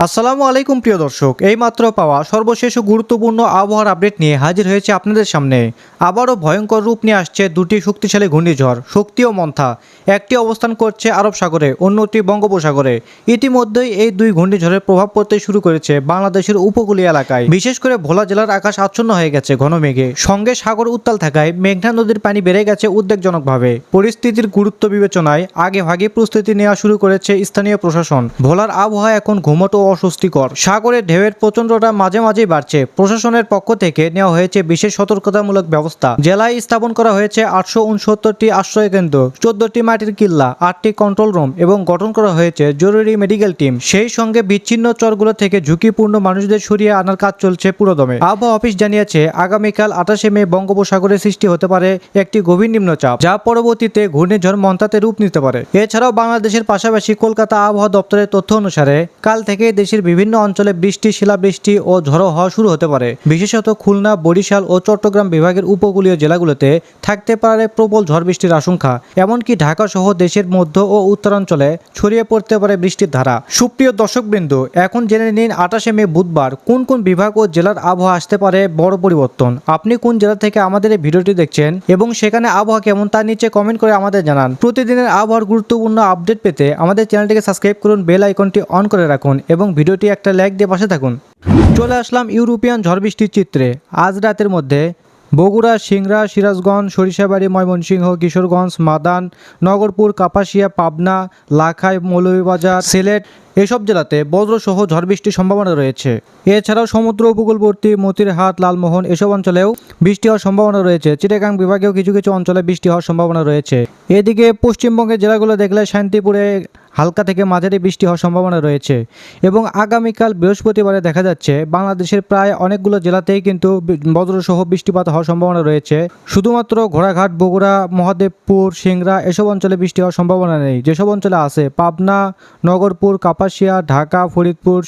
আসসালামু আলাইকুম প্রিয় দর্শক, এইমাত্র পাওয়া সর্বশেষ ও গুরুত্বপূর্ণ আবহাওয়ার আপডেট নিয়ে হাজির হয়েছে আপনাদের সামনে। আবারও ভয়ঙ্কর রূপ নিয়ে আসছে দুটি শক্তিশালী ঘূর্ণিঝড় শক্তি ও মন্থা। একটি অবস্থান করছে আরব সাগরে, অন্যটি বঙ্গোপসাগরে। ইতিমধ্যেই এই দুই ঘূর্ণিঝড়ের প্রভাব পড়তে শুরু করেছে বাংলাদেশের উপকূলীয় এলাকায়। বিশেষ করে ভোলা জেলার আকাশ আচ্ছন্ন হয়ে গেছে ঘন মেঘে, সঙ্গে সাগর উত্তাল থাকায় মেঘনা নদীর পানি বেড়ে গেছে উদ্বেগজনকভাবে। পরিস্থিতির গুরুত্ব বিবেচনায় আগে ভাগে প্রস্তুতি নেওয়া শুরু করেছে স্থানীয় প্রশাসন। ভোলার আবহাওয়া এখন ঘুমটো অস্বস্তিকর। সাগরের ঢেউয়ের প্রচণ্ডতা মাঝে মাঝেই বাড়ছে। প্রশাসনের পক্ষ থেকে নেওয়া হয়েছে বিশেষ সতর্কতামূলক ব্যবস্থা। জেলায় স্থাপন করা হয়েছে 869টি আশ্রয় কেন্দ্র, 14টি মাটির কিল্লা, 8টি কন্ট্রোল রুম এবং গঠন করা হয়েছে জরুরি মেডিকেল টিম। সেই সঙ্গে বিচ্ছিন্ন চরগুলো থেকে ঝুঁকিপূর্ণ মানুষদের সরিয়ে আনার কাজ চলছে পুরোদমে। আবহাওয়া অফিস জানিয়েছে, আগামীকাল 28 মে বঙ্গোপসাগরে সৃষ্টি হতে পারে একটি গভীর নিম্নচাপ, যা পরবর্তীতে ঘূর্ণিঝড় মন্থাতে রূপ নিতে পারে। এছাড়াও বাংলাদেশের পাশাপাশি কলকাতা আবহাওয়া দপ্তরের তথ্য অনুসারে কাল থেকে দেশের বিভিন্ন অঞ্চলে বৃষ্টি, শিলাবৃষ্টি ও ঝড়ো হওয়া শুরু হতে পারে। বিশেষত খুলনা, বরিশাল ও চট্টগ্রাম বিভাগের উপকূলীয় জেলাগুলোতে থাকতে পারে প্রবল ঝড় বৃষ্টির আশঙ্কা। এমনকি ঢাকা সহ দেশের মধ্য ও উত্তরাঞ্চলে ছড়িয়ে পড়তে পারে বৃষ্টির ধারা। সুপ্রিয় দর্শকবৃন্দ, এখন জেনে নিন 28 মে বুধবার কোন কোন বিভাগ ও জেলার আবহাওয়া আসতে পারে বড় পরিবর্তন। আপনি কোন জেলা থেকে আমাদের এই ভিডিওটি দেখছেন এবং সেখানে আবহাওয়া কেমন তা নিচে কমেন্ট করে আমাদের জানান। প্রতিদিনের আবহাওয়ার গুরুত্বপূর্ণ আপডেট পেতে আমাদের চ্যানেলটিকে সাবস্ক্রাইব করুন, বেল আইকনটি অন করে রাখুন এবং ভিডিওটি একটা লাইক দিয়ে পাশে থাকুন। চলে আসলাম ইউরোপিয়ান ঝড় বৃষ্টির চিত্রে। আজ রাতের মধ্যে বগুড়া, সিংড়া, সিরাজগঞ্জ, সরিষাবাড়ি, ময়মনসিংহ, কিশোরগঞ্জ, মাদান, নগরপুর, কাপাসিয়া, পাবনা, লাখাই, মৌলভীবাজার, সিলেট এসব জেলাতে বজ্রসহ ঝড় বৃষ্টির সম্ভাবনা রয়েছে। এছাড়াও সমুদ্র উপকূলবর্তী মতিরহাট, লালমোহন এসব অঞ্চলেও বৃষ্টি হওয়ার সম্ভাবনা রয়েছে। চিটাগাং বিভাগেও কিছু কিছু অঞ্চলে বৃষ্টি হওয়ার সম্ভাবনা রয়েছে। এদিকে পশ্চিমবঙ্গের জেলাগুলো দেখলে শান্তিপুরে হালকা থেকে মাঝারি বৃষ্টি হওয়ার সম্ভাবনা রয়েছে। এবং আগামীকাল বৃহস্পতিবারে দেখা যাচ্ছে বাংলাদেশের প্রায় অনেকগুলো জেলাতেই কিন্তু বজ্রসহ বৃষ্টিপাত হওয়ার সম্ভাবনা রয়েছে। শুধুমাত্র ঘোড়াঘাট, বগুড়া, মহাদেবপুর, সিংড়া এসব অঞ্চলে বৃষ্টি হওয়ার সম্ভাবনা নেই। যেসব অঞ্চলে আছে পাবনা, নগরপুর, কাপাসিয়া, ঢাকা, ফরিদপুর,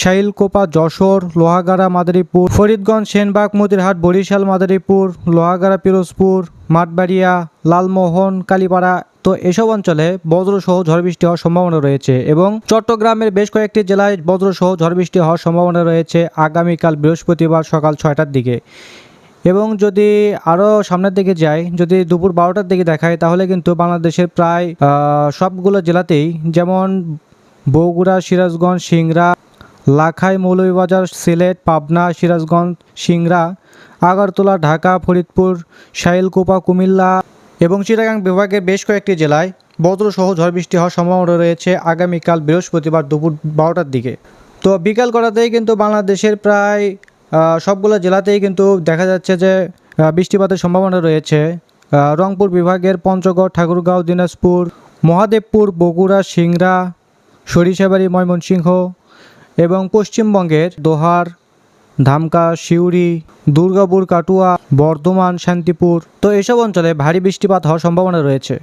শাইলকোপা, যশোর, লোহাগাড়া, মাদারীপুর, ফরিদগঞ্জ, সেনবাগ, মতিরহাট, বরিশাল, মাদারীপুর, লোহাগাড়া, পিরোজপুর, মাঠবাড়িয়া, লালমোহন, কালীপাড়া তো এসব অঞ্চলে বজ্রসহ ঝড় বৃষ্টি হওয়ার সম্ভাবনা রয়েছে। এবং চট্টগ্রামের বেশ কয়েকটি জেলায় বজ্রসহ ঝড় বৃষ্টি হওয়ার সম্ভাবনা রয়েছে আগামীকাল বৃহস্পতিবার সকাল 6টার দিকে। এবং যদি আরও সামনের দিকে যাই, যদি দুপুর 12টার দিকে দেখায়, তাহলে কিন্তু বাংলাদেশের প্রায় সবগুলো জেলাতেই, যেমন বগুড়া, সিরাজগঞ্জ, সিংড়া, লাখাই, মৌলভীবাজার, সিলেট, পাবনা, সিরাজগঞ্জ, সিংড়া, আগরতলা, ঢাকা, ফরিদপুর, শাইলকোপা, কুমিল্লা এবং চিটাগাং বিভাগের বেশ কয়েকটি জেলায় বজ্রসহ ঝড় বৃষ্টি হওয়ার সম্ভাবনা রয়েছে আগামীকাল বৃহস্পতিবার দুপুর 12টার দিকে। তো বিকাল করাতেই কিন্তু বাংলাদেশের প্রায় সবগুলো জেলাতেই কিন্তু দেখা যাচ্ছে যে বৃষ্টিপাতের সম্ভাবনা রয়েছে। রংপুর বিভাগের পঞ্চগড়, ঠাকুরগাঁও, দিনাজপুর, মহাদেবপুর, বগুড়া, সিংড়া, সরিষাবাড়ি, ময়মনসিংহ এবং পশ্চিমবঙ্গের দোহার, ধামকা, সিউড়ি, দুর্গাপুর, কাটুয়া, বর্ধমান, শান্তিপুর তো এসব অঞ্চলে ভারী বৃষ্টিপাত হওয়ার সম্ভাবনা রয়েছে।